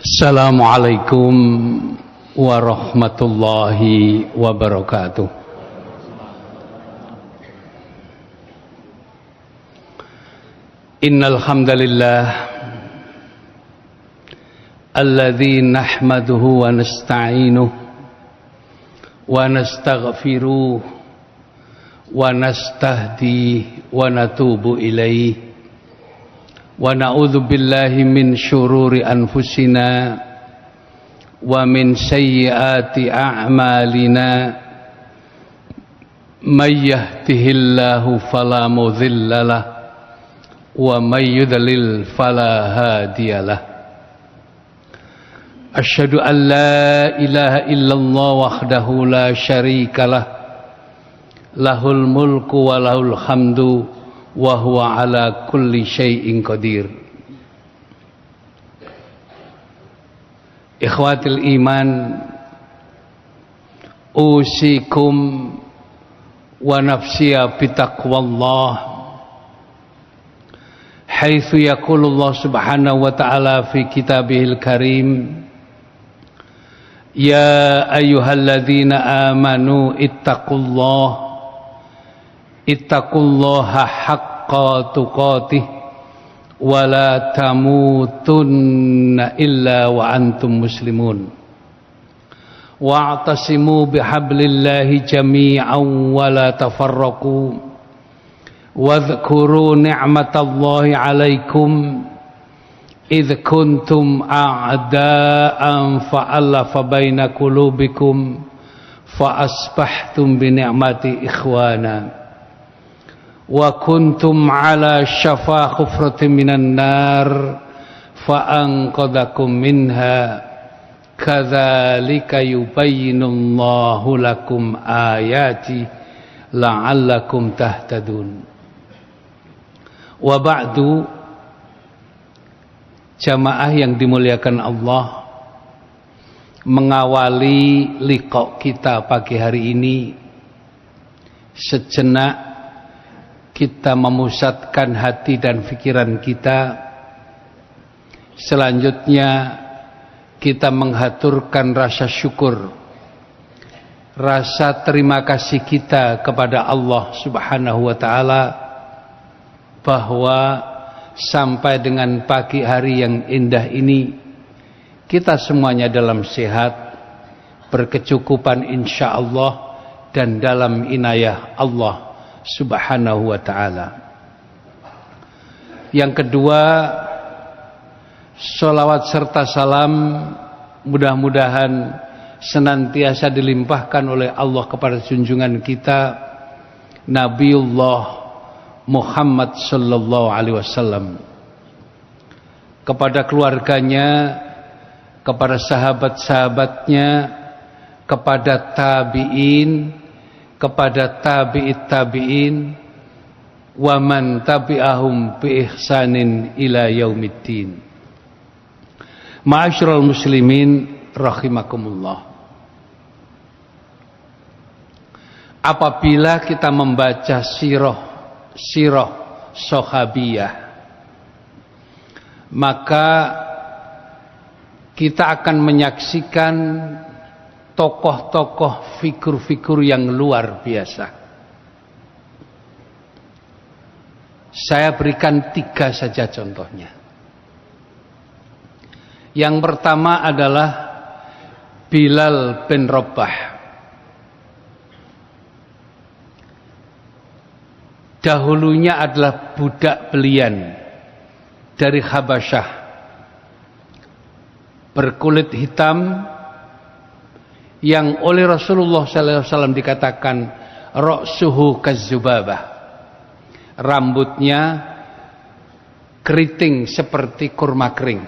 Assalamualaikum warahmatullahi wabarakatuh. Innal hamdalillah alladzi nahmaduhu wa nasta'inuhu wa nastaghfiruh wa nastahdi wa natubu ilaihi wa na'udzu billahi min syururi anfusina wa min sayyiati a'malina may yahdihillahu fala mudilla lahu wa may yudlil fala hadiyalah. Asyhadu an la ilaha illallah wahdahu la syarikalah lahul mulku wa lahul hamdu wa huwa ala kulli syai'in qadir. Ikhwatil iman, usikum wa nafsiya bitaqwallah haitsu yaqulu Allah subhanahu wa ta'ala fi kitabihil karim, ya ayyuhalladzina amanu ittaqullaha haqqa tuqatih wa la tamutunna illa wa antum muslimun wa'tasimu bihablillahi jami'an wa la tafarraqu wadhkuru ni'matallahi 'alaikum idh kuntum a'da'an fa'alafa baina qulubikum fa asbahtum bi ni'mati ikhwana wa kuntum ala syafa khufratin minan nar fa anqadhakum minha kadzalika yubayyinullahu lakum ayati la'allakum tahtadun. Wa ba'du, jamaah yang dimuliakan Allah, mengawali liqa kita pagi hari ini, sejenak kita memusatkan hati dan pikiran kita. Selanjutnya kita menghaturkan rasa syukur, rasa terima kasih kita kepada Allah subhanahu wa ta'ala bahwa sampai dengan pagi hari yang indah ini kita semuanya dalam sehat, berkecukupan insyaallah, dan dalam inayah Allah subhanahu wa ta'ala. Yang kedua, sholawat serta salam mudah-mudahan senantiasa dilimpahkan oleh Allah kepada junjungan kita Nabiullah Muhammad sallallahu alaihi wasallam, kepada keluarganya, kepada sahabat-sahabatnya, kepada tabi'in, kepada tabi'it tabi'in, wa man tabi'ahum bi ihsanin ila yaumiddin. Ma'asyiral muslimin rahimakumullah. Apabila kita membaca sirah sahabiyah, maka kita akan menyaksikan tokoh-tokoh, figur-figur yang luar biasa. Saya berikan 3 saja contohnya. Yang pertama adalah Bilal bin Rabah. Dahulunya adalah budak belian dari Habasyah, berkulit hitam, yang oleh Rasulullah SAW dikatakan ra'suhu kazzubabah, rambutnya keriting seperti kurma kering.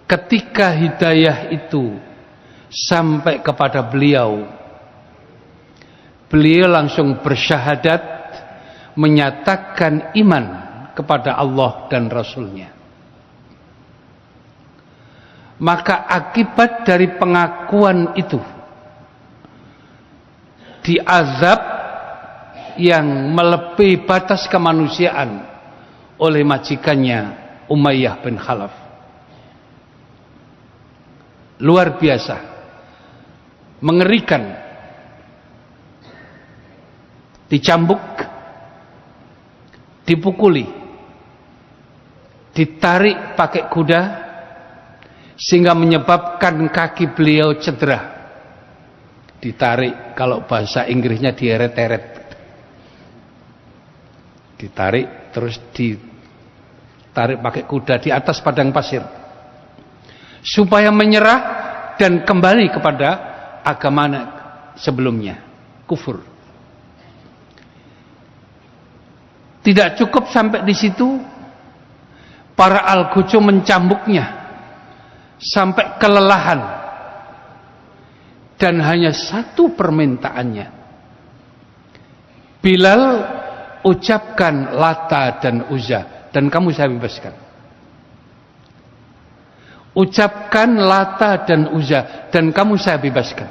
Ketika hidayah itu sampai kepada beliau, beliau langsung bersyahadat, menyatakan iman kepada Allah dan Rasulnya. Maka akibat dari pengakuan itu, diazab yang melebihi batas kemanusiaan oleh majikannya Umayyah bin Khalaf. Luar biasa, mengerikan. Dicambuk, dipukuli, ditarik pakai kuda sehingga menyebabkan kaki beliau cedera. Ditarik, kalau bahasa Inggrisnya dieret-eret. Ditarik terus ditarik pakai kuda di atas padang pasir supaya menyerah dan kembali kepada agama sebelumnya, kufur. Tidak cukup sampai di situ, para algojo mencambuknya sampai kelelahan, dan hanya satu permintaannya, Bilal, ucapkan Lata dan Uzza dan kamu saya bebaskan. Ucapkan Lata dan Uzza dan kamu saya bebaskan.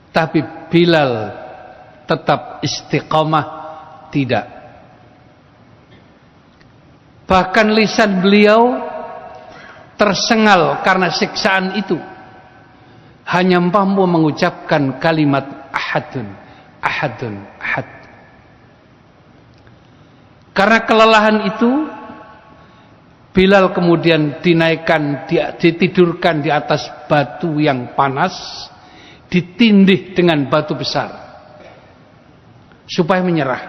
Tapi Bilal tetap istiqamah, tidak. Bahkan lisan beliau tersengal karena siksaan itu. Hanya mampu mengucapkan kalimat ahadun, ahadun, ahad. Karena kelelahan itu, Bilal kemudian dinaikkan, ditidurkan di atas batu yang panas, ditindih dengan batu besar supaya menyerah.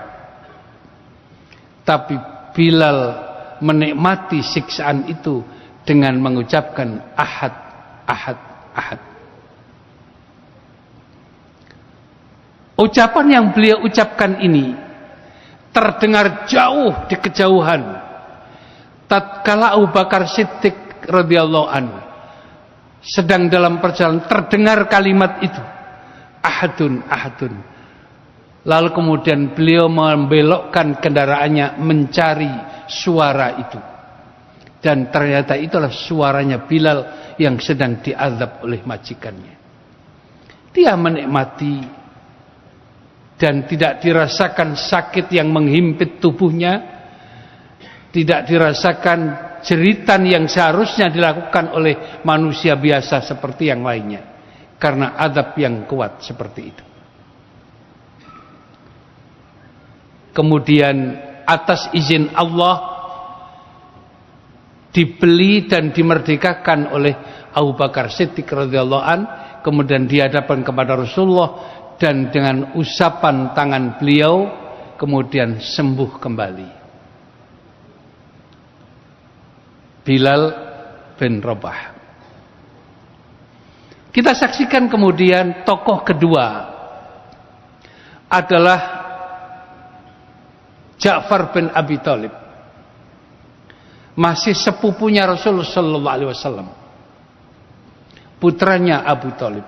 Tapi Bilal menikmati siksaan itu dengan mengucapkan ahad, ahad, ahad. Ucapan yang beliau ucapkan ini terdengar jauh di kejauhan. Tatkala Abu Bakar Siddiq radhiyallahu anhu sedang dalam perjalanan, terdengar kalimat itu, ahadun, ahadun. Lalu kemudian beliau membelokkan kendaraannya mencari suara itu. Dan ternyata itulah suaranya Bilal yang sedang diazab oleh majikannya. Dia menikmati dan tidak dirasakan sakit yang menghimpit tubuhnya, tidak dirasakan jeritan yang seharusnya dilakukan oleh manusia biasa seperti yang lainnya, karena azab yang kuat seperti itu. Kemudian atas izin Allah dibeli dan dimerdekakan oleh Abu Bakar Siddiq radhiyallahu an, kemudian dihadapkan kepada Rasulullah, dan dengan usapan tangan beliau kemudian sembuh kembali. Bilal bin Rabah. Kita saksikan kemudian tokoh kedua adalah Ja'far bin Abi Thalib, masih sepupunya Rasulullah sallallahu alaihi wasallam, putranya Abu Thalib.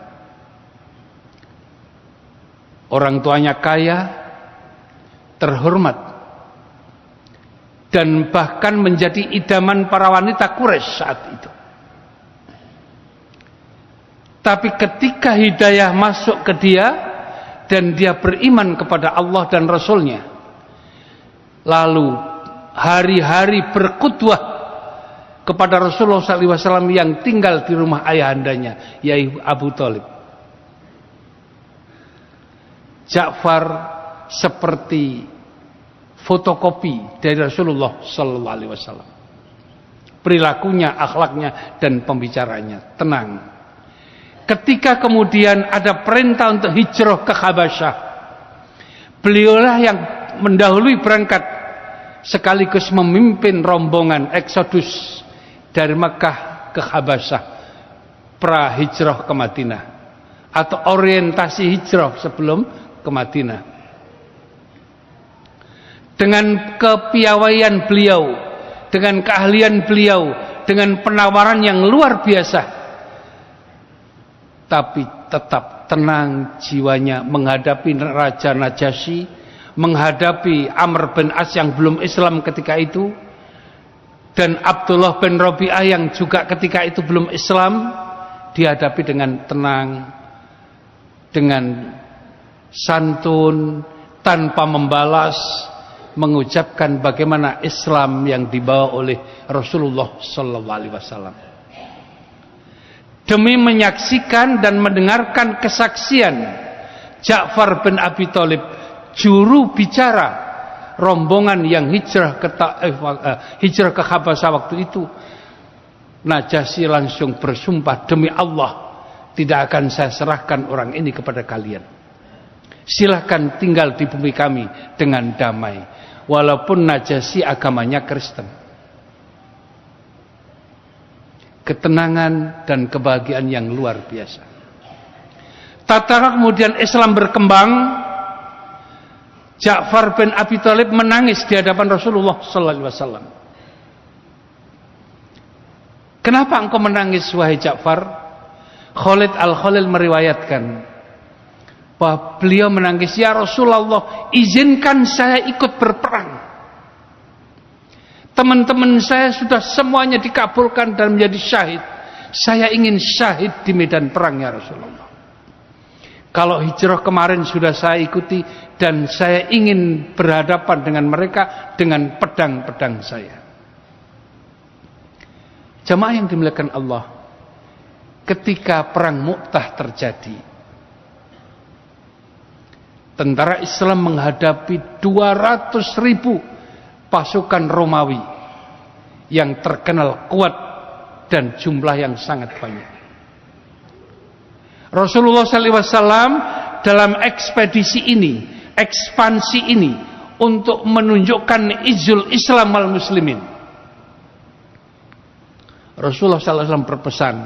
Orang tuanya kaya, terhormat, dan bahkan menjadi idaman para wanita Quraisy saat itu. Tapi ketika hidayah masuk ke dia dan dia beriman kepada Allah dan Rasulnya, lalu hari-hari berkhutbah kepada Rasulullah SAW yang tinggal di rumah ayahandanya, yaitu Abu Thalib. Ja'far seperti fotokopi dari Rasulullah sallallahu alaihi wasallam. Perilakunya, akhlaknya, dan pembicaranya tenang. Ketika kemudian ada perintah untuk hijrah ke Habasyah, beliaulah yang mendahului berangkat sekaligus memimpin rombongan eksodus dari Mekah ke Habasyah, pra hijrah ke Madinah, atau orientasi hijrah sebelum ke Madinah. Dengan kepiawaian beliau, dengan keahlian beliau, dengan penawaran yang luar biasa, tapi tetap tenang jiwanya menghadapi Raja Najasyi, menghadapi Amr bin As yang belum Islam ketika itu, dan Abdullah bin Rabi'ah yang juga ketika itu belum Islam. Dihadapi dengan tenang, dengan santun, tanpa membalas, mengucapkan bagaimana Islam yang dibawa oleh Rasulullah sallallahu alaihi wasallam. Demi menyaksikan dan mendengarkan kesaksian Ja'far bin Abi Thalib, juru bicara rombongan yang hijrah ke Habasyah waktu itu, Najasyi langsung bersumpah, demi Allah, tidak akan saya serahkan orang ini kepada kalian. Silahkan tinggal di bumi kami dengan damai, walaupun Najasyi agamanya Kristen. Ketenangan dan kebahagiaan yang luar biasa. Tatkala kemudian Islam berkembang, Ja'far bin Abi Thalib menangis di hadapan Rasulullah sallallahu alaihi wasallam. Kenapa engkau menangis wahai Ja'far? Khalid Al-Khalil meriwayatkan bahwa beliau menangis, ya Rasulullah, izinkan saya ikut berperang. Teman-teman saya sudah semuanya dikabulkan dan menjadi syahid. Saya ingin syahid di medan perang ya Rasulullah. Kalau hijrah kemarin sudah saya ikuti dan saya ingin berhadapan dengan mereka dengan pedang-pedang saya. Jamaah yang dimuliakan Allah, ketika perang Mu'tah terjadi, tentara Islam menghadapi 200.000 pasukan Romawi yang terkenal kuat dan jumlah yang sangat banyak. Rasulullah SAW dalam ekspedisi ini, ekspansi ini, untuk menunjukkan izul Islam wal muslimin, Rasulullah SAW berpesan,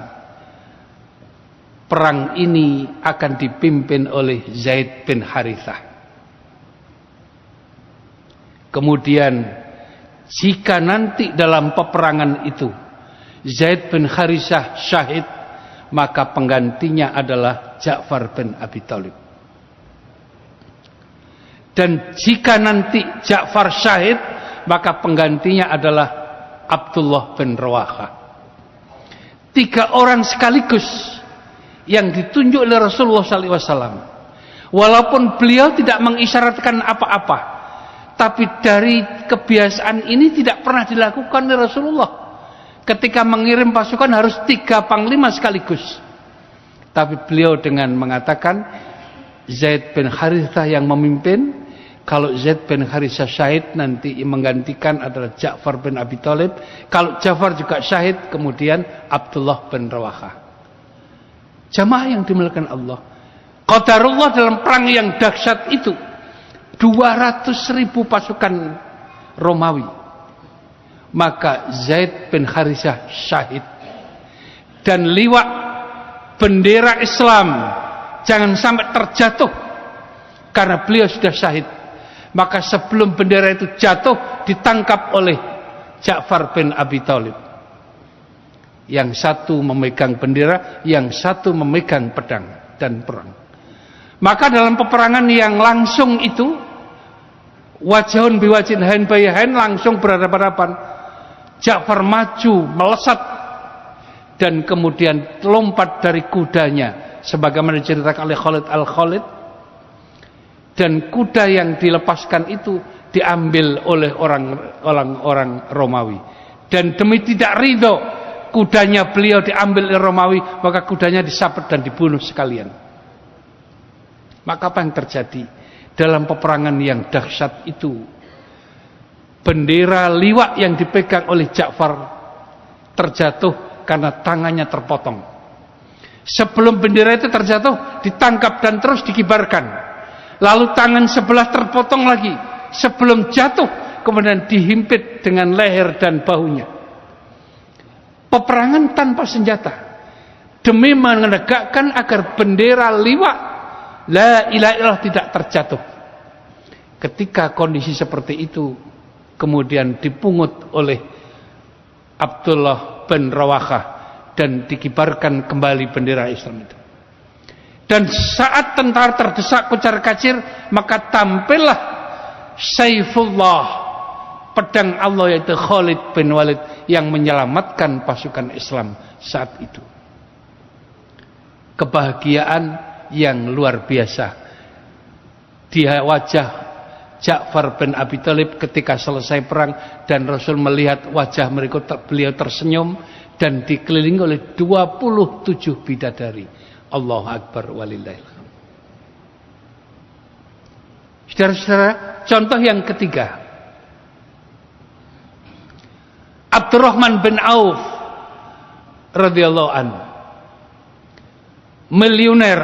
perang ini akan dipimpin oleh Zaid bin Harithah. Kemudian jika nanti dalam peperangan itu Zaid bin Harithah syahid, maka penggantinya adalah Ja'far bin Abi Thalib. Dan jika nanti Ja'far syahid, maka penggantinya adalah Abdullah bin Rawahah. 3 orang sekaligus yang ditunjuk oleh Rasulullah SAW. Walaupun beliau tidak mengisyaratkan apa-apa, tapi dari kebiasaan ini tidak pernah dilakukan oleh Rasulullah. Ketika mengirim pasukan harus 3 panglima sekaligus. Tapi beliau dengan mengatakan Zaid bin Harithah yang memimpin. Kalau Zaid bin Harithah syahid, nanti menggantikan adalah Ja'far bin Abi Thalib. Kalau Ja'far juga syahid, kemudian Abdullah bin Rawahah. Jamaah yang dimuliakan Allah, qadarullah dalam perang yang dahsyat itu, 200.000 pasukan Romawi, maka Zaid bin Harithah syahid. Dan liwat bendera Islam jangan sampai terjatuh karena beliau sudah syahid. Maka sebelum bendera itu jatuh, ditangkap oleh Ja'far bin Abi Thalib. Yang satu memegang bendera, yang satu memegang pedang dan perang. Maka dalam peperangan yang langsung itu, wajahun biwajin, hain bayahain, langsung berhadapan-hadapan. Ja'far maju melesat dan kemudian lompat dari kudanya sebagaimana diceritakan oleh Khalid Al-Khalid, dan kuda yang dilepaskan itu diambil oleh orang-orang Romawi, dan demi tidak ridho kudanya beliau diambil oleh Romawi, maka kudanya disabet dan dibunuh sekalian. Maka apa yang terjadi dalam peperangan yang dahsyat itu? Bendera liwa yang dipegang oleh Ja'far terjatuh karena tangannya terpotong. Sebelum bendera itu terjatuh, ditangkap dan terus dikibarkan. Lalu tangan sebelah terpotong lagi. Sebelum jatuh, kemudian dihimpit dengan leher dan bahunya. Peperangan tanpa senjata, demi menegakkan agar bendera liwa la ilaha illallah tidak terjatuh. Ketika kondisi seperti itu, kemudian dipungut oleh Abdullah bin Rawahah dan dikibarkan kembali bendera Islam itu. Dan saat tentara terdesak kocar-kacir, maka tampillah Saifullah, pedang Allah, yaitu Khalid bin Walid, yang menyelamatkan pasukan Islam saat itu. Kebahagiaan yang luar biasa di wajah Ja'far bin Abi Thalib ketika selesai perang dan Rasul melihat wajah mereka, beliau tersenyum dan dikelilingi oleh 27 bidadari. Allahu Akbar walillahil hamd. Saudara-saudara, contoh yang ketiga, Abdurrahman bin Auf radhiyallahu anhu, miliuner,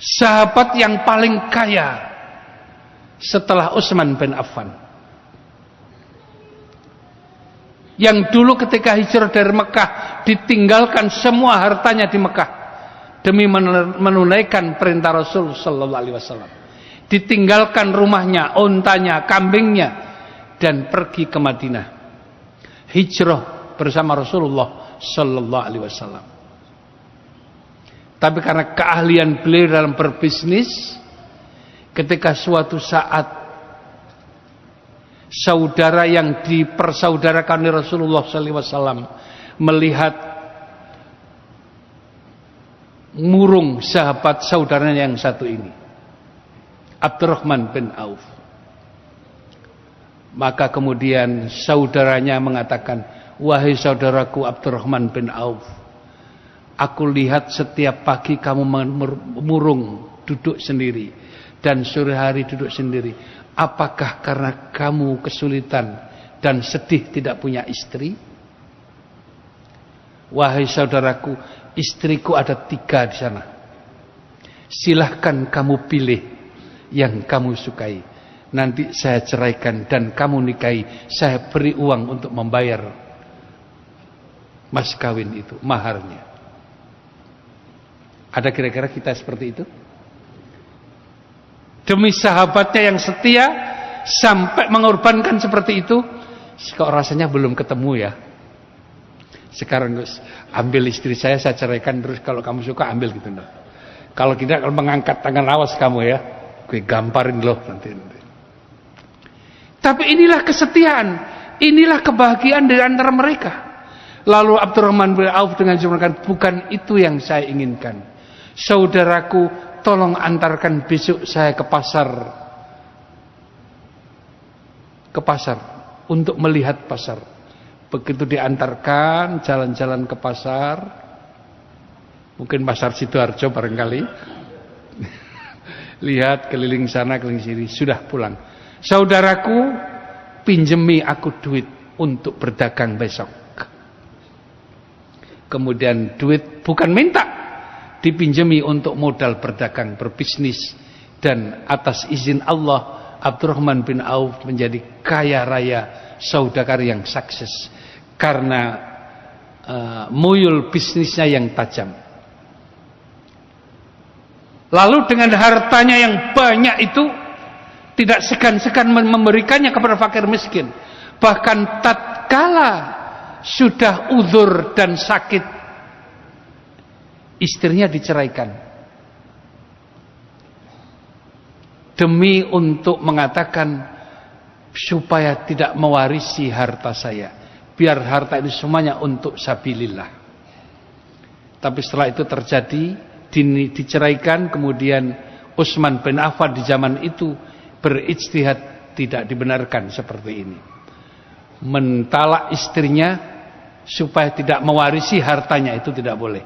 sahabat yang paling kaya setelah Utsman bin Affan, yang dulu ketika hijrah dari Mekah ditinggalkan semua hartanya di Mekah demi menunaikan perintah Rasul sallallahu alaihi wasallam. Ditinggalkan rumahnya, ontanya, kambingnya dan pergi ke Madinah. Hijrah bersama Rasulullah sallallahu alaihi wasallam. Tapi karena keahlian beliau dalam berbisnis, ketika suatu saat saudara yang dipersaudarakan oleh Rasulullah SAW melihat murung sahabat saudaranya yang satu ini, Abdurrahman bin Auf, maka kemudian saudaranya mengatakan, wahai saudaraku Abdurrahman bin Auf, aku lihat setiap pagi kamu murung duduk sendiri dan sore hari duduk sendiri. Apakah karena kamu kesulitan dan sedih tidak punya istri? Wahai saudaraku, istriku ada 3 di sana. Silahkan kamu pilih yang kamu sukai. Nanti saya ceraikan dan kamu nikahi. Saya beri uang untuk membayar mas kawin itu, maharnya. Ada kira-kira kita seperti itu? Demi sahabatnya yang setia sampai mengorbankan seperti itu. Kok rasanya belum ketemu ya? Sekarang Gus, ambil istri saya ceraikan, terus kalau kamu suka ambil gitu. Kalau tidak, kalau mengangkat tangan, awas kamu ya, gue gamparin loh nanti. Tapi inilah kesetiaan, inilah kebahagiaan dari antara mereka. Lalu Abdurrahman bin Auf dengan mengatakan, bukan itu yang saya inginkan. Saudaraku, tolong antarkan besok saya ke pasar untuk melihat pasar. Begitu diantarkan jalan-jalan ke pasar, mungkin pasar Sidoarjo barangkali, lihat keliling sana keliling sini, sudah pulang. Saudaraku, pinjemi aku duit untuk berdagang besok. Kemudian duit bukan minta, dipinjemi untuk modal berdagang, berbisnis, dan atas izin Allah Abdurrahman bin Auf menjadi kaya raya, saudagar yang sukses karena muyul bisnisnya yang tajam. Lalu dengan hartanya yang banyak itu tidak segan-segan memberikannya kepada fakir miskin. Bahkan tatkala sudah uzur dan sakit, istrinya diceraikan demi untuk mengatakan supaya tidak mewarisi harta saya, biar harta itu semuanya untuk sabilillah. Tapi setelah itu terjadi, diceraikan. Kemudian Utsman bin Affan di zaman itu berijtihad, tidak dibenarkan seperti ini, mentalak istrinya supaya tidak mewarisi hartanya, itu tidak boleh.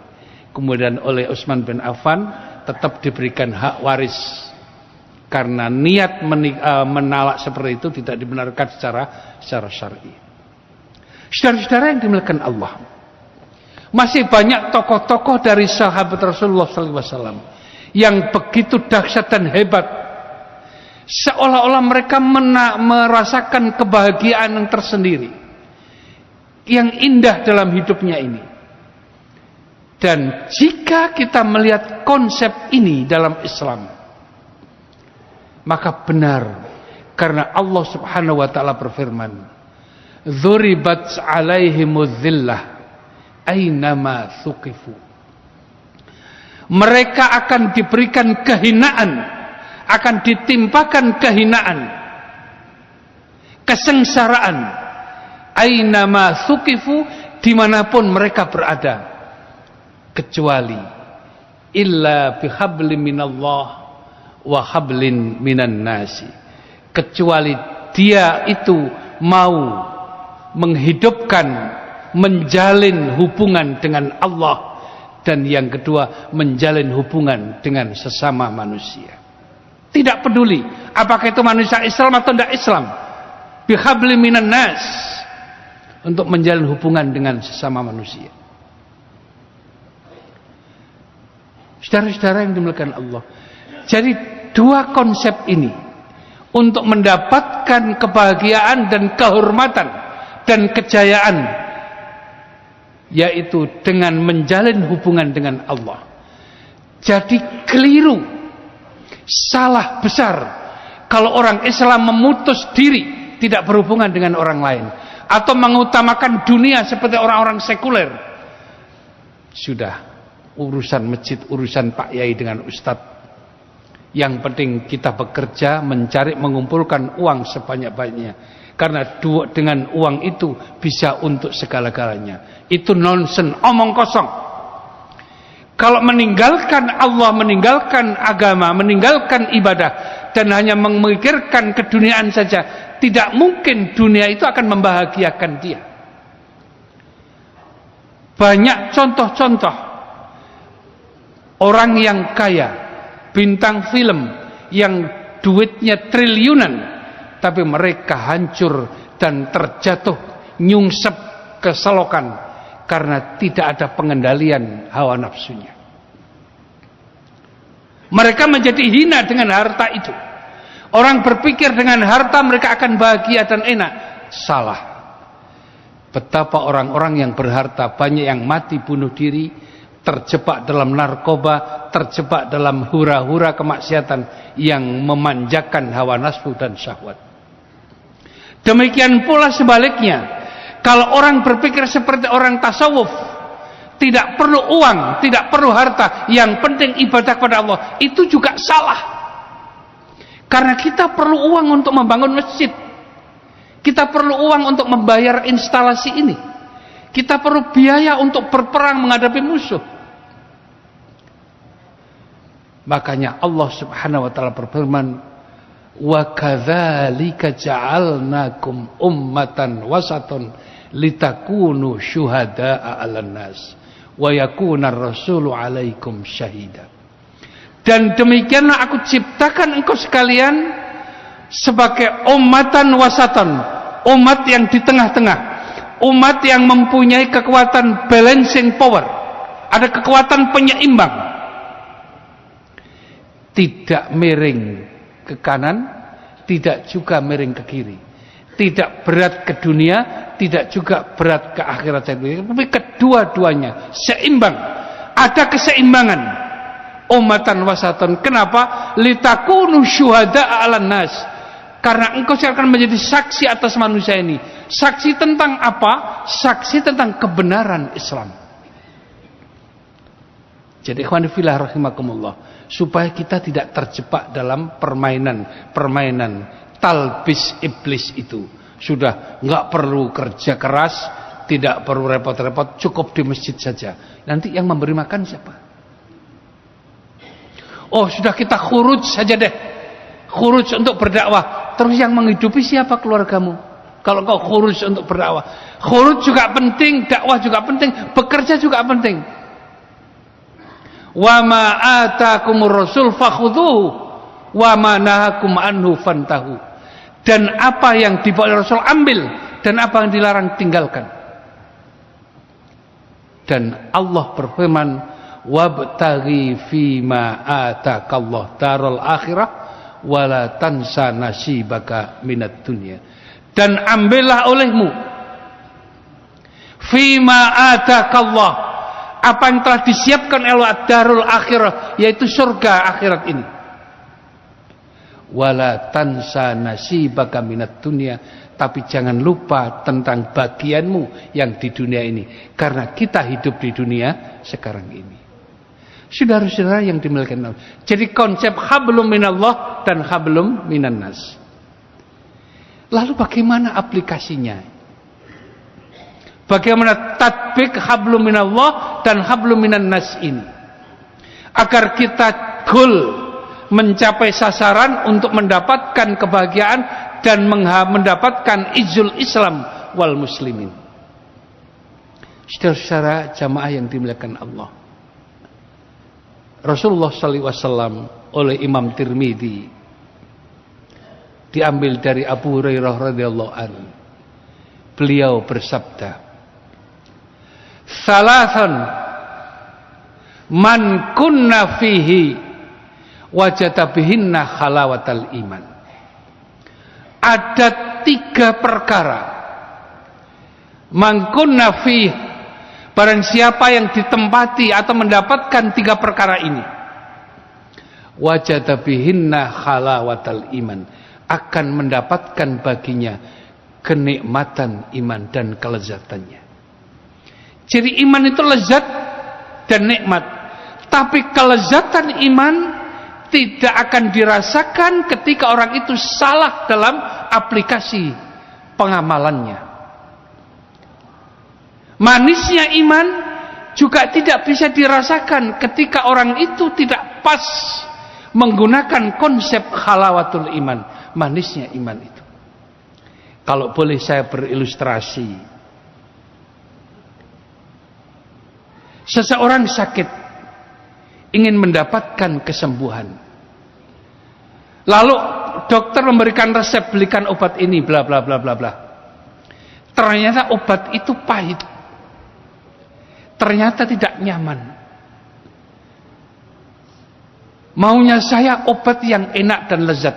Kemudian oleh Utsman bin Affan tetap diberikan hak waris, karena niat menalak seperti itu tidak dibenarkan secara syar'i. Saudara-saudara yang dimuliakan Allah, masih banyak tokoh-tokoh dari sahabat Rasulullah SAW yang begitu dahsyat dan hebat, seolah-olah mereka merasakan kebahagiaan yang tersendiri, yang indah dalam hidupnya ini. Dan jika kita melihat konsep ini dalam Islam, maka benar, karena Allah Subhanahu wa taala berfirman, "Dzuribat 'alaihimudz dzillah ainama thuqifu." Mereka akan diberikan kehinaan, akan ditimpakan kehinaan, kesengsaraan, ainama thuqifu, dimanapun mereka berada, kecuali illa bihablim minallah wa hablin minan nasi, kecuali dia itu mau menghidupkan, menjalin hubungan dengan Allah, dan yang kedua menjalin hubungan dengan sesama manusia. Tidak peduli apakah itu manusia Islam atau tidak Islam, bihabli minan nas, untuk menjalin hubungan dengan sesama manusia. Saudara-saudara yang dimuliakan Allah, jadi dua konsep ini untuk mendapatkan kebahagiaan dan kehormatan dan kejayaan, yaitu dengan menjalin hubungan dengan Allah. Jadi keliru, salah besar kalau orang Islam memutus diri tidak berhubungan dengan orang lain, atau mengutamakan dunia seperti orang-orang sekuler. Sudah, urusan masjid, urusan Pak Yai dengan Ustadz. Yang penting kita bekerja, mencari, mengumpulkan uang sebanyak-banyaknya. Karena dengan uang itu bisa untuk segala-galanya. Itu nonsen, omong kosong. Kalau meninggalkan Allah, meninggalkan agama, meninggalkan ibadah, dan hanya memikirkan keduniaan saja, tidak mungkin dunia itu akan membahagiakan dia. Banyak contoh-contoh orang yang kaya, bintang film yang duitnya triliunan, tapi mereka hancur dan terjatuh nyungsep ke selokan karena tidak ada pengendalian hawa nafsunya. Mereka menjadi hina dengan harta itu. Orang berpikir dengan harta mereka akan bahagia dan enak. Salah. Betapa orang-orang yang berharta, banyak yang mati bunuh diri, terjebak dalam narkoba, terjebak dalam hura-hura kemaksiatan yang memanjakan hawa nafsu dan syahwat. Demikian pula sebaliknya, kalau orang berpikir seperti orang tasawuf, tidak perlu uang, tidak perlu harta, yang penting ibadah kepada Allah, itu juga salah. Karena kita perlu uang untuk membangun masjid, kita perlu uang untuk membayar instalasi ini, kita perlu biaya untuk berperang menghadapi musuh. Makanya Allah Subhanahu wa taala berfirman, wa kadzalika ja'alnakum ummatan wasatan litakunu syuhada'a 'alan nas wa yakuna ar-rasulu 'alaikum syahida. Dan demikianlah aku ciptakan engkau sekalian sebagai ummatan wasatan, umat yang di tengah-tengah, umat yang mempunyai kekuatan balancing power, ada kekuatan penyeimbang. Tidak miring ke kanan, tidak juga miring ke kiri. Tidak berat ke dunia, tidak juga berat ke akhirat. Tapi kedua-duanya seimbang. Ada keseimbangan. Ummatan wasatan. Kenapa? Litakunu syuhada'a 'alan nas. Karena engkau akan menjadi saksi atas manusia ini. Saksi tentang apa? Saksi tentang kebenaran Islam. Jadi ikhwan fillah rahimakumullah, supaya kita tidak terjebak dalam permainan talbis iblis itu. Sudah nggak perlu kerja keras, tidak perlu repot-repot, cukup di masjid saja. Nanti yang memberi makan siapa? Oh, sudah kita khuruj saja deh. Khuruj untuk berdakwah. Terus yang menghidupi siapa keluargamu? Kalau kau khuruj untuk berdakwah. Khuruj juga penting, dakwah juga penting, bekerja juga penting. Wa ma atakumur rasul fakhudhuhu wa ma nahakum anhu fantahu. Dan apa yang dibawa oleh Rasul ambil, dan apa yang dilarang tinggalkan. Dan Allah berfirman, wabtaghi fima atakallah daral akhirah wala tansa nasibaka minad dunya. Dan ambillah olehmu fima atakallah, apa yang telah disiapkan oleh darul akhirah, yaitu surga akhirat ini. Wala tansa nasibaka minad dunya, tapi jangan lupa tentang bagianmu yang di dunia ini, karena kita hidup di dunia sekarang ini. Saudara-saudara yang dimuliakan Allah, jadi konsep hablum minallah dan hablum minan nas. Lalu bagaimana aplikasinya? Bagaimana tatbik hablum minallah dan hablum minan nas ini, agar kita goal mencapai sasaran untuk mendapatkan kebahagiaan dan mendapatkan izul Islam wal muslimin. Saudara-saudara jamaah yang dimuliakan Allah, Rasulullah SAW oleh Imam Tirmidzi diambil dari Abu Hurairah radhiyallahu anhu. Beliau bersabda, "Salasan man kunna fihi wajada bihinna halawatal iman." Ada 3 perkara, man kunna fihi, barang siapa yang ditempati atau mendapatkan 3 perkara ini, wajada bihinna halawatal iman, akan mendapatkan baginya kenikmatan iman dan kelezatannya. Jadi iman itu lezat dan nikmat, tapi kelezatan iman tidak akan dirasakan ketika orang itu salah dalam aplikasi pengamalannya. Manisnya iman juga tidak bisa dirasakan ketika orang itu tidak pas menggunakan konsep halawatul iman, manisnya iman itu. Kalau boleh saya berilustrasi, seseorang sakit ingin mendapatkan kesembuhan, lalu dokter memberikan resep, belikan obat ini bla bla bla bla bla. Ternyata obat itu pahit, ternyata tidak nyaman. Maunya saya obat yang enak dan lezat.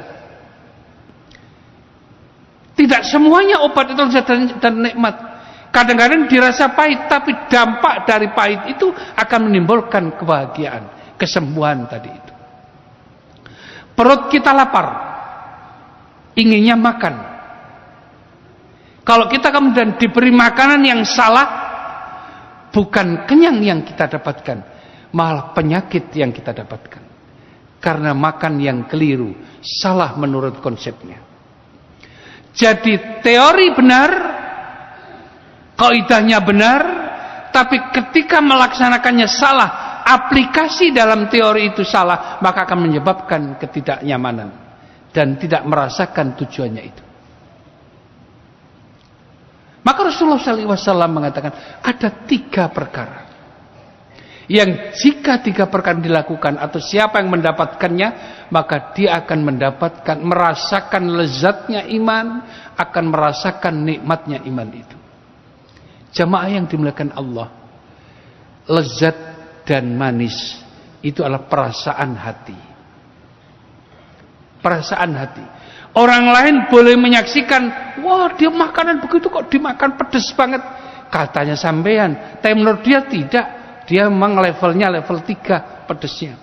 Tidak semuanya obat itu lezat dan nikmat. Kadang-kadang dirasa pahit, tapi dampak dari pahit itu akan menimbulkan kebahagiaan, kesembuhan tadi itu. Perut kita lapar, inginnya makan. Kalau kita kemudian diberi makanan yang salah, bukan kenyang yang kita dapatkan, malah penyakit yang kita dapatkan. Karena makan yang keliru, salah menurut konsepnya. Jadi teori benar, kaidahnya benar, tapi ketika melaksanakannya salah, aplikasi dalam teori itu salah, maka akan menyebabkan ketidaknyamanan dan tidak merasakan tujuannya itu. Maka Rasulullah SAW mengatakan ada 3 perkara yang jika 3 perkara dilakukan atau siapa yang mendapatkannya, maka dia akan merasakan lezatnya iman, akan merasakan nikmatnya iman itu. Jamaah yang dimuliakan Allah, lezat dan manis itu adalah perasaan hati. Perasaan hati. Orang lain boleh menyaksikan, wah dia makanan begitu kok dimakan pedes banget, katanya sampean, tapi menurut dia tidak. Dia memang levelnya level 3 pedesnya.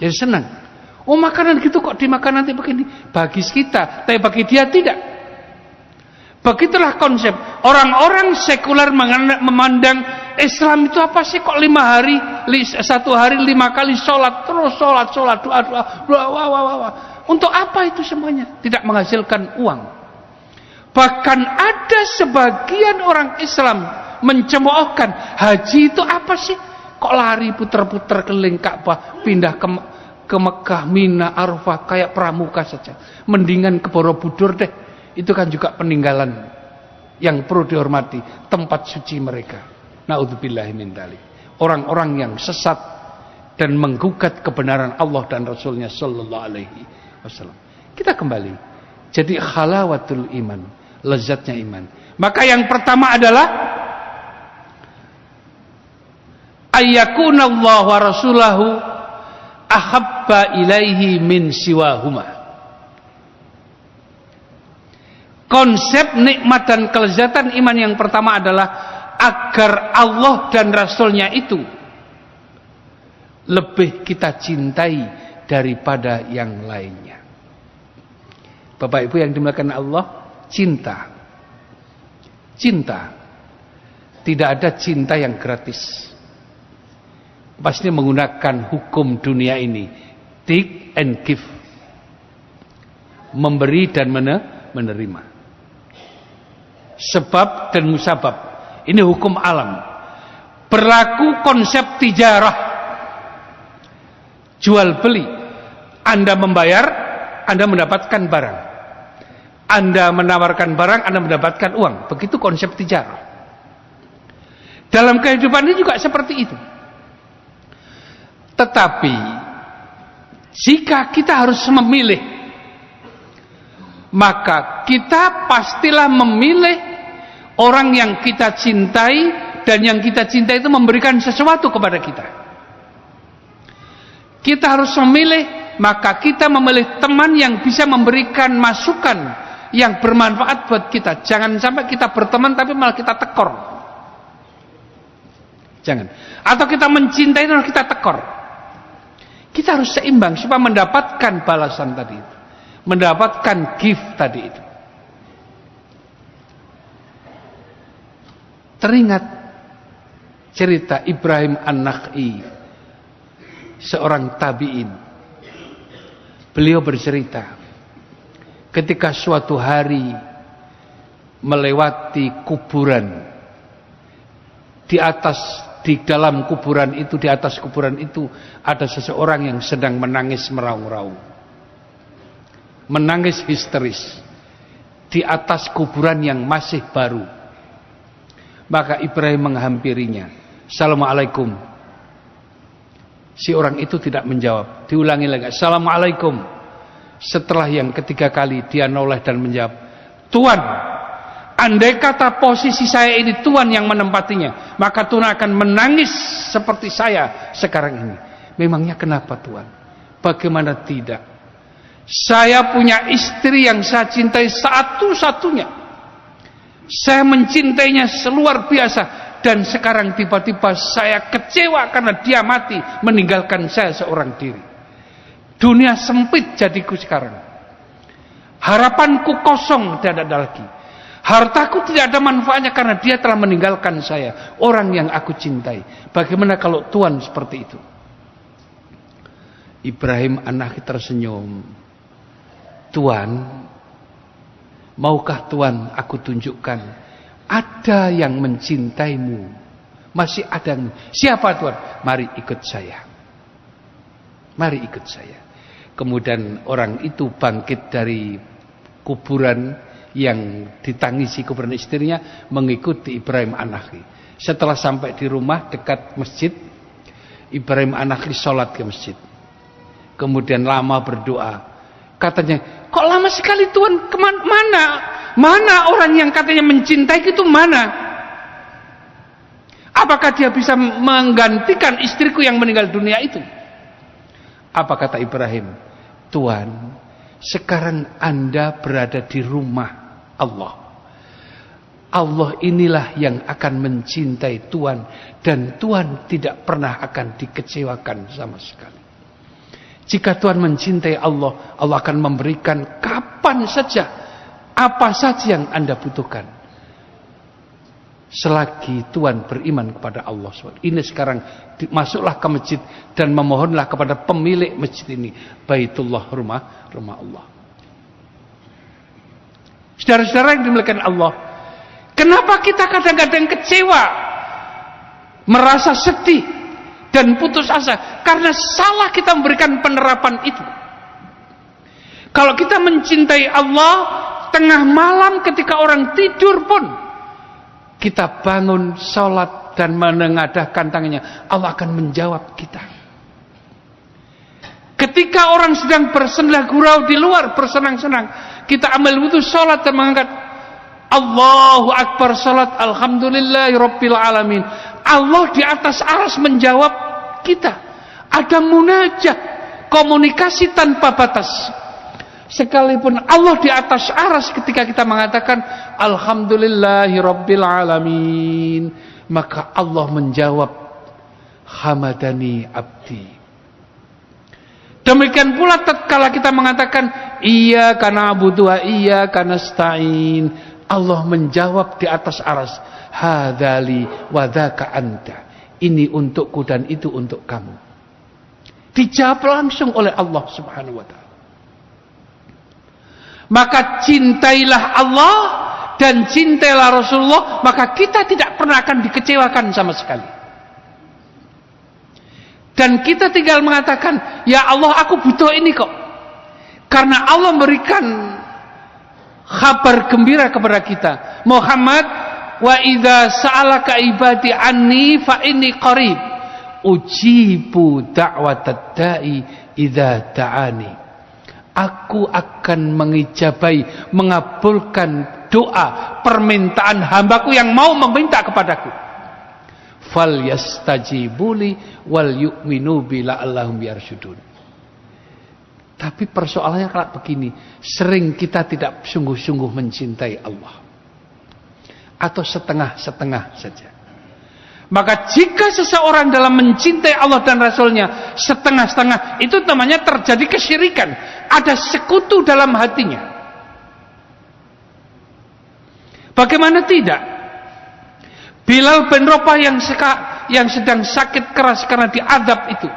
Jadi senang. Oh makanan gitu kok dimakan nanti begini. Bagi kita, tapi bagi dia tidak. Begitulah konsep. Orang-orang sekuler memandang Islam itu apa sih kok 5 hari, 1 hari 5 kali sholat, terus sholat, doa. Untuk apa itu semuanya? Tidak menghasilkan uang. Bahkan ada sebagian orang Islam mencemoohkan haji itu apa sih? Kok lari puter-puter keliling Ka'bah, pindah ke Mekah, Mina, Arafah kayak pramuka saja. Mendingan ke Borobudur deh. Itu kan juga peninggalan yang perlu dihormati, tempat suci mereka. Naudzubillahi min dzalik. Orang-orang yang sesat dan menggugat kebenaran Allah dan Rasulnya sallallahu alaihi wasallam. Kita kembali. Jadi halawatul iman, lezatnya iman. Maka yang pertama adalah ayyakuna Allah wa rasulahu ahabba ilaihi min siwahuma. Konsep nikmat dan kelezatan iman yang pertama adalah agar Allah dan Rasulnya itu lebih kita cintai daripada yang lainnya. Bapak Ibu yang dimuliakan Allah, cinta. Tidak ada cinta yang gratis. Pasti menggunakan hukum dunia ini, take and give, memberi dan menerima, sebab dan musabab. Ini hukum alam. Berlaku konsep tijarah. Jual beli. Anda membayar, Anda mendapatkan barang. Anda menawarkan barang, Anda mendapatkan uang. Begitu konsep tijarah. Dalam kehidupan ini juga seperti itu. Tetapi jika kita harus memilih, maka kita pastilah memilih orang yang kita cintai, dan yang kita cintai itu memberikan sesuatu kepada kita. Kita harus memilih, maka kita memilih teman yang bisa memberikan masukan yang bermanfaat buat kita. Jangan sampai kita berteman tapi malah kita tekor. Jangan. Atau kita mencintai dan kita tekor. Kita harus seimbang supaya mendapatkan balasan tadi itu, mendapatkan gift tadi itu. Teringat cerita Ibrahim An-Nakha'i, seorang tabi'in. Beliau bercerita ketika suatu hari melewati kuburan, di dalam kuburan itu, di atas kuburan itu ada seseorang yang sedang menangis meraung-raung, menangis histeris di atas kuburan yang masih baru. Maka Ibrahim menghampirinya. Assalamualaikum. Si orang itu tidak menjawab. Diulangi lagi. Assalamualaikum. Setelah yang ketiga kali dia noleh dan menjawab, Tuan, andai kata posisi saya ini Tuan yang menempatinya, maka Tuan akan menangis seperti saya sekarang ini. Memangnya kenapa Tuan? Bagaimana tidak? Saya punya istri yang saya cintai satu-satunya. Saya mencintainya seluar biasa, dan sekarang tiba-tiba saya kecewa karena dia mati meninggalkan saya seorang diri. Dunia sempit jadiku sekarang. Harapanku kosong, tidak ada lagi. Hartaku tidak ada manfaatnya karena dia telah meninggalkan saya, orang yang aku cintai. Bagaimana kalau Tuhan seperti itu? Ibrahim An-Nakha'i tersenyum. Tuhan, maukah Tuhan aku tunjukkan ada yang mencintaimu? Masih ada. Siapa Tuhan? Mari ikut saya. Mari ikut saya. Kemudian orang itu bangkit dari kuburan yang ditangisi kuburan istrinya, mengikuti Ibrahim An-Nakha'i. Setelah sampai di rumah dekat masjid, Ibrahim An-Nakha'i sholat ke masjid. Kemudian lama berdoa. Katanya, kok lama sekali Tuhan? Kemana? Mana orang yang katanya mencintai itu mana? Apakah dia bisa menggantikan istriku yang meninggal dunia itu? Apa kata Ibrahim? Tuhan, sekarang Anda berada di rumah Allah. Allah inilah yang akan mencintai Tuhan, dan Tuhan tidak pernah akan dikecewakan sama sekali. Jika Tuhan mencintai Allah, Allah akan memberikan kapan saja, apa saja yang Anda butuhkan. Selagi Tuhan beriman kepada Allah SWT. Ini sekarang masuklah ke masjid dan memohonlah kepada pemilik masjid ini, Baitullah, rumah Allah. Saudara-saudara yang dimuliakan Allah, kenapa kita kadang-kadang kecewa, merasa sedih dan putus asa? Karena salah kita memberikan penerapan itu. Kalau kita mencintai Allah, tengah malam ketika orang tidur pun kita bangun sholat dan menengadahkan tangannya, Allah akan menjawab kita. Ketika orang sedang bersendah gurau di luar, bersenang-senang, kita ambil wudu sholat dan mengangkat Allahu Akbar, sholat Alhamdulillahi Rabbil Alamin. Allah di atas arsy menjawab kita. Ada munajat, komunikasi tanpa batas. Sekalipun Allah di atas arsy, ketika kita mengatakan Alhamdulillahi Rabbil Alamin, maka Allah menjawab Hamadani Abdi. Demikian pula tatkala kita mengatakan Iyyaka na'budu wa iyyaka nasta'in, Allah menjawab di atas arsy, Hadzali wa dzaka anta, ini untukku dan itu untuk kamu. Dijawab langsung oleh Allah Subhanahu wa taala. Maka cintailah Allah dan cintailah Rasulullah, maka kita tidak pernah akan dikecewakan sama sekali. Dan kita tinggal mengatakan, ya Allah aku butuh ini kok. Karena Allah memberikan kabar gembira kepada kita. Muhammad, wa idza sa'alaka ibadi anni fa inni qarib ujibu da'watad da'i idza da'ani. Aku akan mengijabai, mengabulkan doa, permintaan hambaku yang mau meminta kepadaku. Fal yastajibuli wal yu'minu bi la'allahum yarsyudun. Tapi persoalannya kalau begini, sering kita tidak sungguh-sungguh mencintai Allah, atau setengah-setengah saja. Maka jika seseorang dalam mencintai Allah dan Rasulnya setengah-setengah, itu namanya terjadi kesyirikan. Ada sekutu dalam hatinya. Bagaimana tidak? Bilal bin Rabah yang sedang sakit keras karena diadab itu,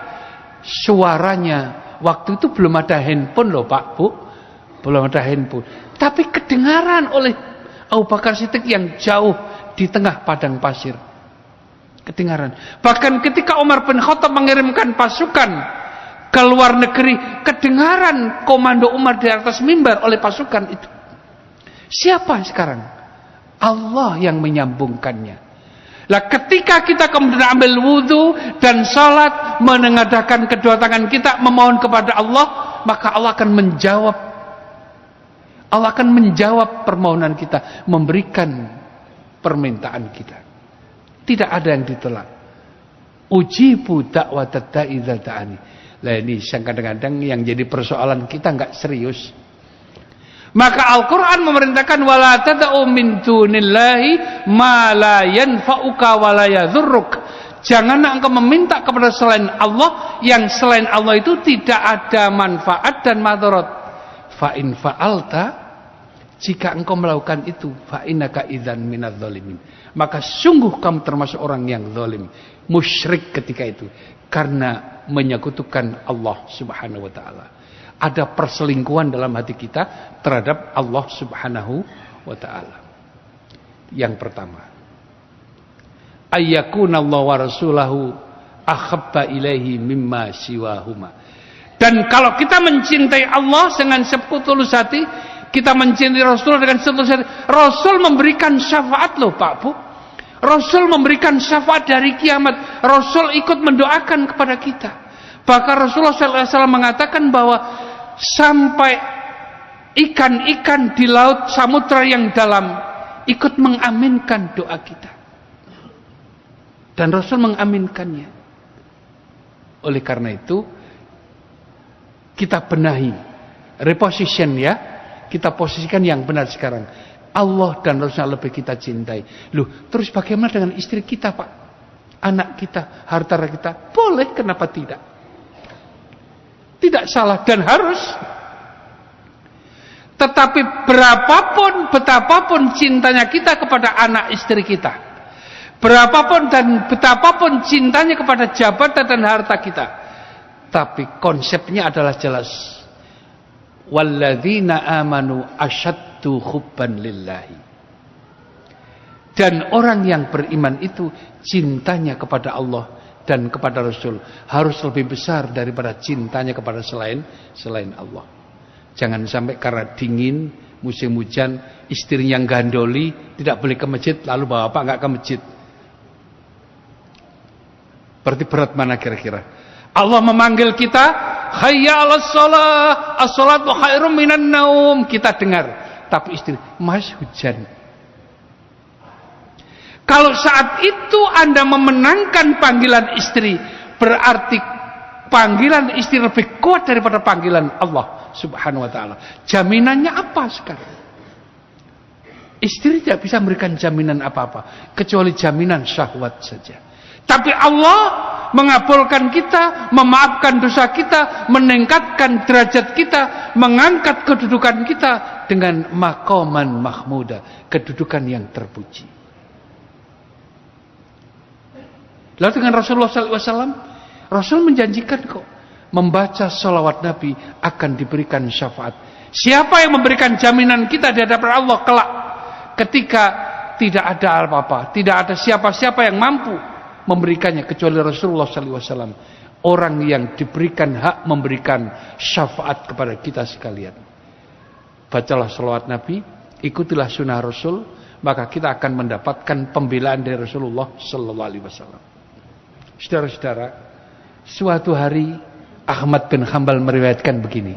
suaranya waktu itu belum ada handphone loh Pak Bu, belum ada handphone, tapi kedengaran oleh Abu Bakar Siddiq yang jauh di tengah padang pasir. Kedengaran. Bahkan ketika Umar bin Khattab mengirimkan pasukan ke luar negeri, kedengaran komando Umar di atas mimbar oleh pasukan itu. Siapa sekarang? Allah yang menyambungkannya. Lah ketika kita kemudian ambil wudhu dan salat, menengadahkan kedua tangan kita memohon kepada Allah, maka Allah akan menjawab. Allah akan menjawab permohonan kita, memberikan permintaan kita. Tidak ada yang ditolak. Ujibu da'watad da'i idza da'ani. Lah ini yang kadang-kadang yang jadi persoalan kita enggak serius. Maka Al-Qur'an memerintahkan wala tad'u min dunillahi ma la yanfa'uka wa la yadhurruk. Jangan engkau meminta kepada selain Allah yang selain Allah itu tidak ada manfaat dan madarat. Fa in fa'alta, jika engkau melakukan itu, fa innaka idzan minadz zalimin, maka sungguh kamu termasuk orang yang zalim, musyrik ketika itu, karena menyekutukan Allah Subhanahu wa taala. Ada perselingkuhan dalam hati kita terhadap Allah Subhanahu wa taala. Yang pertama, ayyakunallahu wa rasulahu ahabba ilaihi mimma siwahuma. Dan kalau kita mencintai Allah dengan setulus hati, kita mencintai Rasul dengan setulus hati, Rasul memberikan syafaat loh Pak Bu. Rasul memberikan syafaat dari kiamat. Rasul ikut mendoakan kepada kita. Bahkan Rasulullah SAW mengatakan bahwa sampai ikan-ikan di laut samudra yang dalam ikut mengaminkan doa kita. Dan Rasul mengaminkannya. Oleh karena itu, kita benahi, reposition ya. Kita posisikan yang benar sekarang. Allah dan Rasulullah lebih kita cintai. Loh, terus bagaimana dengan istri kita Pak? Anak kita, harta kita? Boleh, kenapa tidak? Tidak salah dan harus. Tetapi betapapun cintanya kita kepada anak istri kita, berapapun dan betapapun cintanya kepada jabatan dan harta kita, tapi konsepnya adalah jelas. Walladzina amanu asyaddu hubban lillahi. Dan orang yang beriman itu cintanya kepada Allah dan kepada Rasul harus lebih besar daripada cintanya kepada selain Allah. Jangan sampai karena dingin, musim hujan, istrinya yang gandoli, tidak boleh ke masjid, lalu bapak enggak ke masjid. Berarti berat mana kira-kira? Allah memanggil kita, hayya 'alas shalah, as-shalatu khairum minan naum. Kita dengar, tapi istri, mas hujan. Kalau saat itu Anda memenangkan panggilan istri, berarti panggilan istri lebih kuat daripada panggilan Allah Subhanahu wa taala. Jaminannya apa sekarang? Istri tidak bisa memberikan jaminan apa-apa kecuali jaminan syahwat saja. Tapi Allah mengabulkan kita, memaafkan dosa kita, meningkatkan derajat kita, mengangkat kedudukan kita dengan maqaman mahmuda, kedudukan yang terpuji. Lalu dengan Rasulullah SAW, Rasul menjanjikan kok, membaca salawat Nabi akan diberikan syafaat. Siapa yang memberikan jaminan kita di hadapan Allah kelak ketika tidak ada apa-apa, tidak ada siapa-siapa yang mampu memberikannya kecuali Rasulullah SAW. orang yang diberikan hak memberikan syafaat kepada kita sekalian. Bacalah salawat Nabi, ikutilah sunnah Rasul, maka kita akan mendapatkan pembelaan dari Rasulullah sallallahu alaihi wasallam. Saudara-saudara, suatu hari Ahmad bin Hanbal meriwayatkan begini.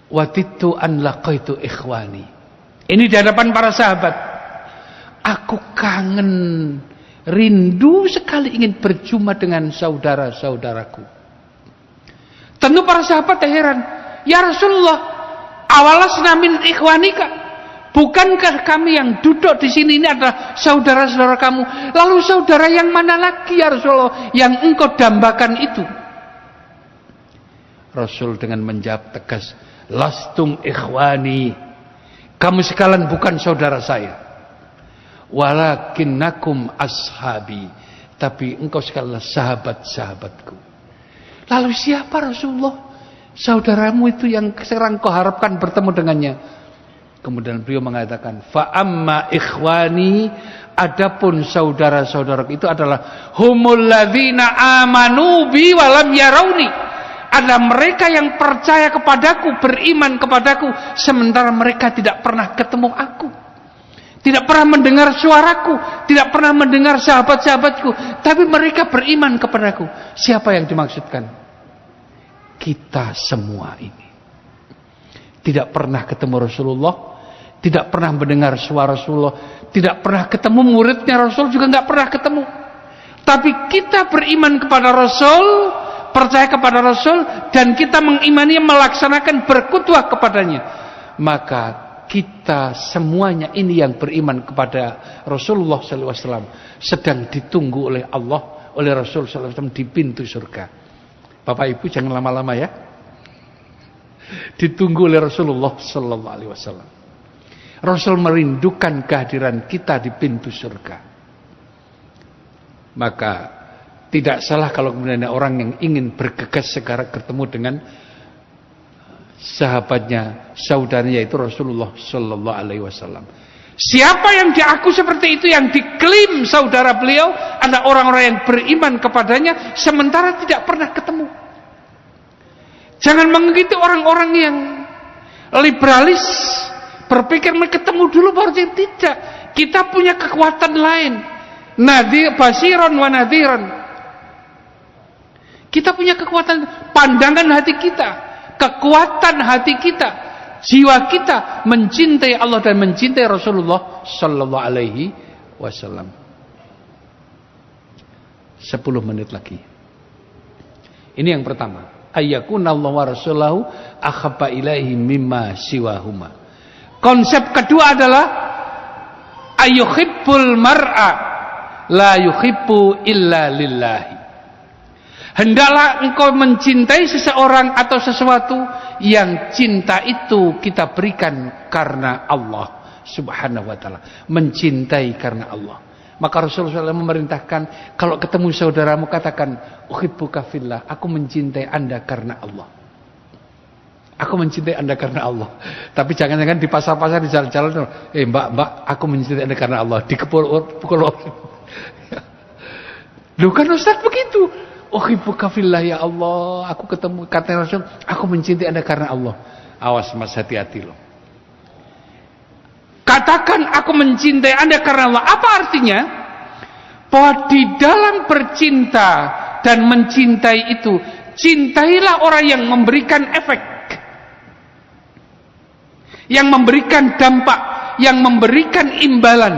Watitu an laqaitu ikhwani. Ini di hadapan para sahabat. Aku kangen, rindu sekali ingin berjumpa dengan saudara-saudaraku. Tentu para sahabat heran. Ya Rasulullah, awalasna min ikhwanika. Bukankah kami yang duduk di sini ini adalah saudara-saudara kamu? Lalu saudara yang mana lagi ya Rasulullah yang engkau dambakan itu? Rasul dengan menjawab tegas, lastum ikhwani. Kamu sekalian bukan saudara saya. Walakinnakum ashabi, tapi engkau sekalian sahabat-sahabatku. Lalu siapa Rasulullah saudaramu itu yang sekarang kau harapkan bertemu dengannya? Kemudian beliau mengatakan, fa amma ikhwani, adapun saudara-saudaraku itu adalah humul ladzina amanu bi walam yarawni, adalah mereka yang percaya kepadaku, beriman kepadaku, sementara mereka tidak pernah ketemu aku, tidak pernah mendengar suaraku, tidak pernah mendengar sahabat-sahabatku, tapi mereka beriman kepadaku. Siapa yang dimaksudkan? Kita semua ini. Tidak pernah ketemu Rasulullah, tidak pernah mendengar suara Rasulullah, tidak pernah ketemu muridnya Rasul, juga nggak pernah ketemu. Tapi kita beriman kepada Rasul, percaya kepada Rasul, dan kita mengimani, melaksanakan, berkutuah kepadanya. Maka kita semuanya ini yang beriman kepada Rasulullah SAW sedang ditunggu oleh Allah, oleh Rasul SAW di pintu surga. Bapak Ibu jangan lama-lama ya. Ditunggu oleh Rasulullah SAW. Rasul merindukan kehadiran kita di pintu surga. Maka tidak salah kalau kemudian ada orang yang ingin bergegas sekarang bertemu dengan sahabatnya, saudaranya itu Rasulullah sallallahu alaihi wasallam. Siapa yang diaku seperti itu, yang diklaim saudara beliau, ada orang-orang yang beriman kepadanya sementara tidak pernah ketemu. Jangan mengikuti orang-orang yang liberalis, berpikir ketemu dulu baru tidak. Kita punya kekuatan lain. Nadhir basiron wa nadhiran. Kita punya kekuatan, pandangan hati kita, kekuatan hati kita, jiwa kita mencintai Allah dan mencintai Rasulullah sallallahu alaihi wasallam. 10 menit lagi. Ini yang pertama, ayyakunallahu wa rasulahu ahabba ilaihi mimma siwahuma. Konsep kedua adalah ayyuhibbul mar'a la yuhibbu illa lillahi. Hendaklah engkau mencintai seseorang atau sesuatu yang cinta itu kita berikan karena Allah Subhanahu wa ta'ala. Mencintai karena Allah. Maka Rasulullah SAW memerintahkan, kalau ketemu saudaramu katakan, uhibbuka fillah, aku mencintai anda karena Allah. Aku mencintai anda karena Allah. Tapi jangan-jangan di pasar-pasar, di jalan-jalan, mbak, aku mencintai anda karena Allah. Dipukul. Loh kan Ustaz begitu. Uhibbuka fillah ya Allah, aku ketemu, kata Rasul, aku mencintai anda karena Allah. Awas mas, hati-hati loh. Katakan aku mencintai anda karena Allah. Apa artinya? Bahwa di dalam bercinta dan mencintai itu, cintailah orang yang memberikan efek, yang memberikan dampak, yang memberikan imbalan.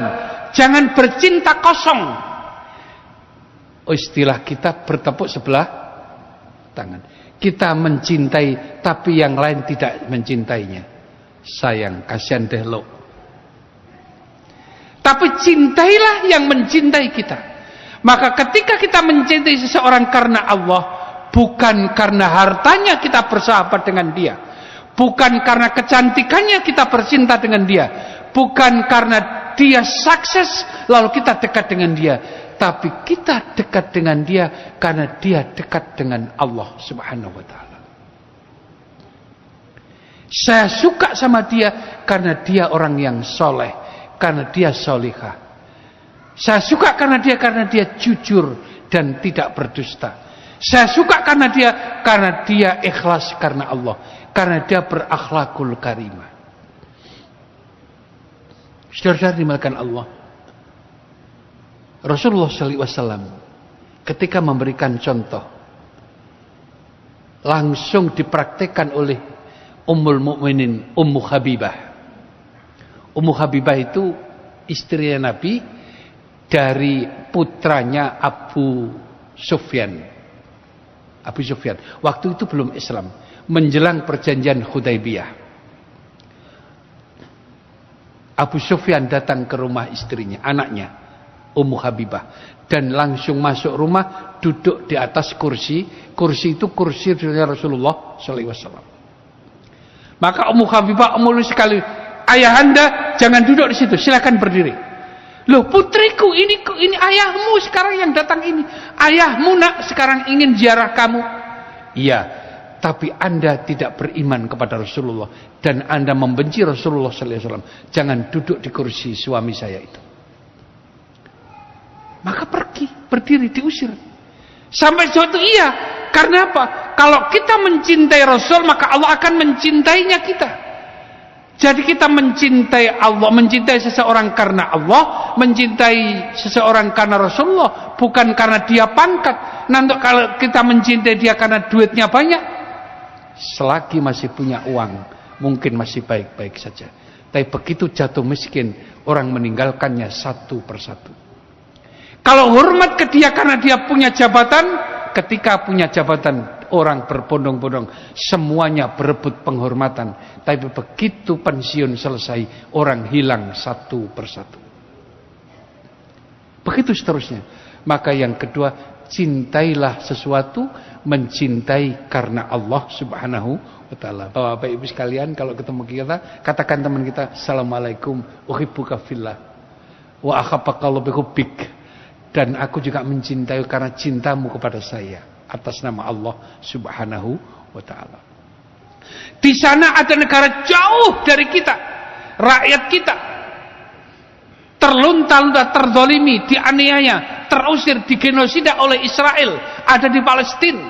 Jangan bercinta kosong. Istilah kita bertepuk sebelah tangan. Kita mencintai tapi yang lain tidak mencintainya. Sayang, kasihan deh lo. Tapi cintailah yang mencintai kita. Maka ketika kita mencintai seseorang karena Allah, bukan karena hartanya kita bersahabat dengan dia, bukan karena kecantikannya kita bercinta dengan dia, bukan karena dia sukses lalu kita dekat dengan dia, tapi kita dekat dengan dia karena dia dekat dengan Allah Subhanahu wa ta'ala. Saya suka sama dia karena dia orang yang soleh, karena dia solihah. Saya suka karena dia jujur, dan tidak berdusta. Saya suka karena dia ikhlas karena Allah, karena dia berakhlakul karimah. Saudara-saudara dimuliakan Allah, Rasulullah SAW ketika memberikan contoh langsung dipraktekkan oleh Ummul Mukminin Ummu Habibah. Ummu Habibah itu istrinya Nabi dari putranya Abu Sufyan. Waktu itu belum Islam, menjelang perjanjian Hudaybiyah. Abu Sufyan datang ke rumah istrinya, anaknya Ummu Habibah, dan langsung masuk rumah, duduk di atas kursi. Kursi itu kursi Rasulullah SAW. Maka Ummu Habibah mulus sekali, ayahanda jangan duduk di situ, silakan berdiri. Loh putriku, ini ayahmu sekarang yang datang ini. Ayahmu nak sekarang ingin ziarah kamu. Iya, tapi Anda tidak beriman kepada Rasulullah dan Anda membenci Rasulullah SAW. Jangan duduk di kursi suami saya itu. Maka pergi, berdiri, diusir. Sampai suatu iya. Karena apa? Kalau kita mencintai Rasul, maka Allah akan mencintainya kita. Jadi kita mencintai Allah, mencintai seseorang karena Allah, mencintai seseorang karena Rasulullah, bukan karena dia pangkat. Nanti kalau kita mencintai dia karena duitnya banyak, selagi masih punya uang, mungkin masih baik-baik saja. Tapi begitu jatuh miskin, orang meninggalkannya satu persatu. Kalau hormat ke dia karena dia punya jabatan, ketika punya jabatan, orang berbondong-bondong, semuanya berebut penghormatan. Tapi begitu pensiun selesai, orang hilang satu persatu. Begitu seterusnya. Maka yang kedua, cintailah sesuatu, mencintai karena Allah Subhanahu wa ta'ala. Bapak Ibu sekalian, kalau ketemu kita, katakan teman kita, Assalamualaikum, uhibbuka fillah, wa akhafakallahu bihubbik. Dan aku juga mencintai karena cintamu kepada saya, atas nama Allah Subhanahu wa ta'ala. Di sana ada negara jauh dari kita, rakyat kita terlunta-lunta, terzalimi, dianiaya, terusir, digenosida oleh Israel, ada di Palestina.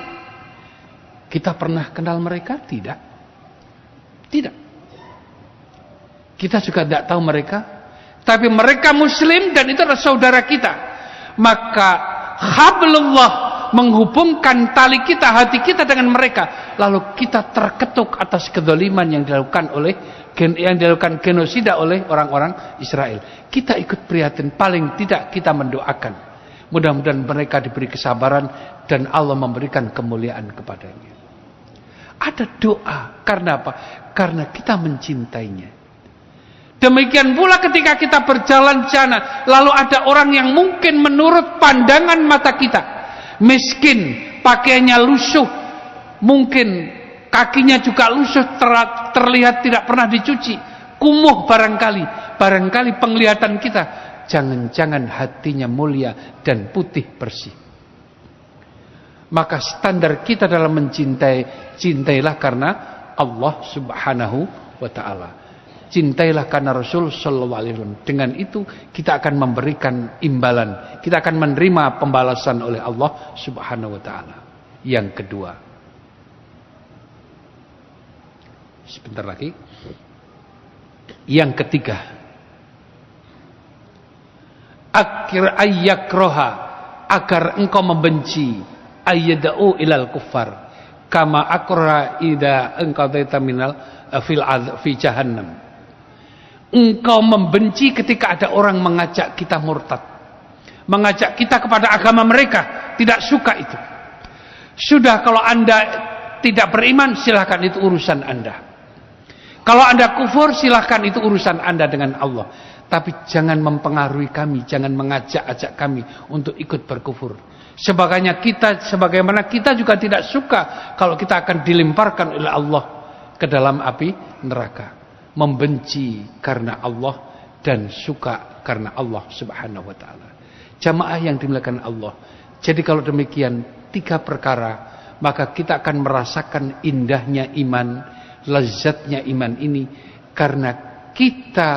Kita pernah kenal mereka? Tidak. Kita juga tidak tahu mereka, tapi mereka Muslim dan itu adalah saudara kita. Maka hablullah menghubungkan tali kita, hati kita dengan mereka. Lalu kita terketuk atas kezaliman yang dilakukan genosida oleh orang-orang Israel. Kita ikut prihatin, paling tidak kita mendoakan. Mudah-mudahan mereka diberi kesabaran dan Allah memberikan kemuliaan kepadanya. Ada doa, karena apa? Karena kita mencintainya. Demikian pula ketika kita berjalan di sana, lalu ada orang yang mungkin menurut pandangan mata kita miskin, pakaiannya lusuh, mungkin kakinya juga lusuh, terlihat tidak pernah dicuci, kumuh barangkali penglihatan kita, jangan-jangan hatinya mulia dan putih bersih. Maka standar kita dalam mencintai, cintailah karena Allah Subhanahu wa ta'ala. Cintailah karena Rasul sallallahu alaihi wasallam. Dengan itu kita akan memberikan imbalan, kita akan menerima pembalasan oleh Allah Subhanahu wa taala. Yang kedua, sebentar lagi. Yang ketiga, akhir ayyakroha, agar engkau membenci, ayyada'u ilal kuffar, kama akroha ida engkau minal fi jahannam. Engkau membenci ketika ada orang mengajak kita murtad, mengajak kita kepada agama mereka, tidak suka itu. Sudah, kalau Anda tidak beriman, silahkan, itu urusan Anda. Kalau Anda kufur, silahkan, itu urusan Anda dengan Allah. Tapi jangan mempengaruhi kami, jangan mengajak-ajak kami untuk ikut berkufur. Sebagaimana kita juga tidak suka kalau kita akan dilemparkan oleh Allah ke dalam api neraka. Membenci karena Allah dan suka karena Allah Subhanahu wa ta'ala. Jamaah yang dimuliakan Allah. Jadi kalau demikian, 3 perkara, maka kita akan merasakan indahnya iman, lezatnya iman ini, karena kita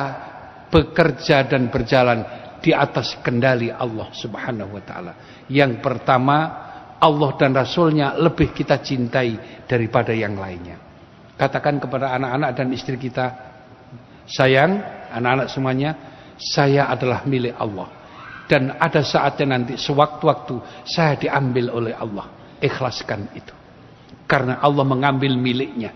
bekerja dan berjalan di atas kendali Allah Subhanahu wa taala. Yang pertama, Allah dan Rasulnya lebih kita cintai daripada yang lainnya. Katakan kepada anak-anak dan istri kita, sayang, anak-anak semuanya, saya adalah milik Allah. Dan ada saatnya nanti sewaktu-waktu saya diambil oleh Allah. Ikhlaskan itu. Karena Allah mengambil miliknya.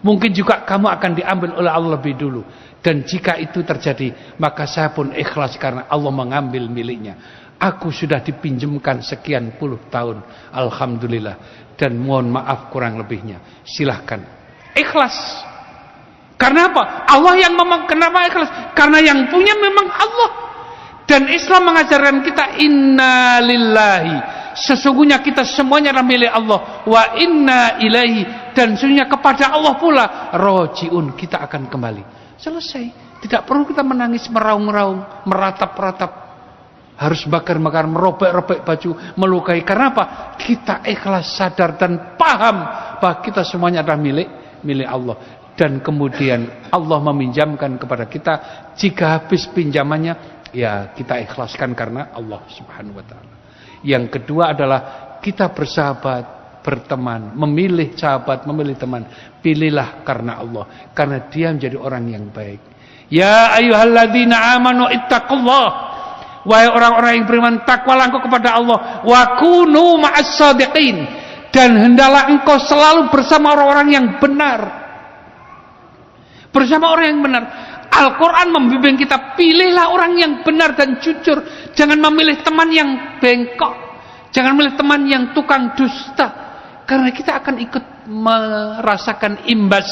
Mungkin juga kamu akan diambil oleh Allah lebih dulu. Dan jika itu terjadi, maka saya pun ikhlas karena Allah mengambil miliknya. Aku sudah dipinjamkan sekian puluh tahun. Alhamdulillah. Dan mohon maaf kurang lebihnya. Silahkan. Ikhlas. Karena apa? Allah yang kenapa ikhlas? Karena yang punya memang Allah. Dan Islam mengajarkan kita inna lillahi. Sesungguhnya kita semuanya adalah milik Allah. Wa inna ilaihi. Dan sesungguhnya kepada Allah pula rojiun, kita akan kembali. Selesai. Tidak perlu kita menangis, meraung-raung, meratap-ratap. Harus bakar-bakar, merobek-robek baju, melukai. Karena apa? Kita ikhlas, sadar dan paham bahwa kita semuanya adalah milik Allah. Dan kemudian Allah meminjamkan kepada kita. Jika habis pinjamannya, ya kita ikhlaskan karena Allah Subhanahu wa taala. Yang kedua adalah kita bersahabat, berteman, memilih sahabat, memilih teman. Pilihlah karena Allah, karena dia menjadi orang yang baik. Ya ayyuhalladzina amanu ittaqullah. Wahai orang-orang yang beriman, takwalah engkau kepada Allah. Wa kunu ma'as shadiqin. Dan hendaklah engkau selalu bersama orang-orang yang benar. Bersama orang yang benar. Al-Quran membimbing kita, pilihlah orang yang benar dan jujur. Jangan memilih teman yang bengkok. Jangan memilih teman yang tukang dusta. Karena kita akan ikut merasakan imbas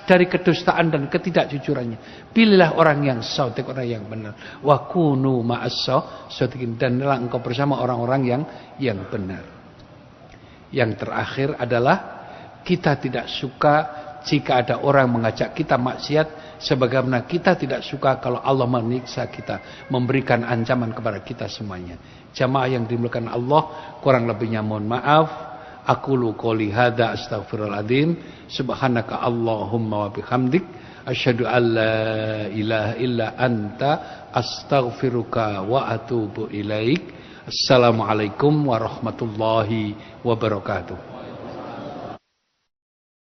dari kedustaan dan ketidakjujurannya. Pilihlah orang yang shadiq, orang yang benar. Wa kunu ma'as shadiqin. Dan engkau bersama orang-orang yang benar. Yang terakhir adalah kita tidak suka jika ada orang mengajak kita maksiat, sebagaimana kita tidak suka kalau Allah menyiksa kita, memberikan ancaman kepada kita semuanya. Jamaah yang dimuliakan Allah, kurang lebihnya mohon maaf. Aqulu qouli hadza astaghfirullahaladzim. Subhanaka Allahumma wa bihamdik, asyhadu an la ilaha illa anta, astaghfiruka wa atubu ilaik. Assalamualaikum warahmatullahi wabarakatuh.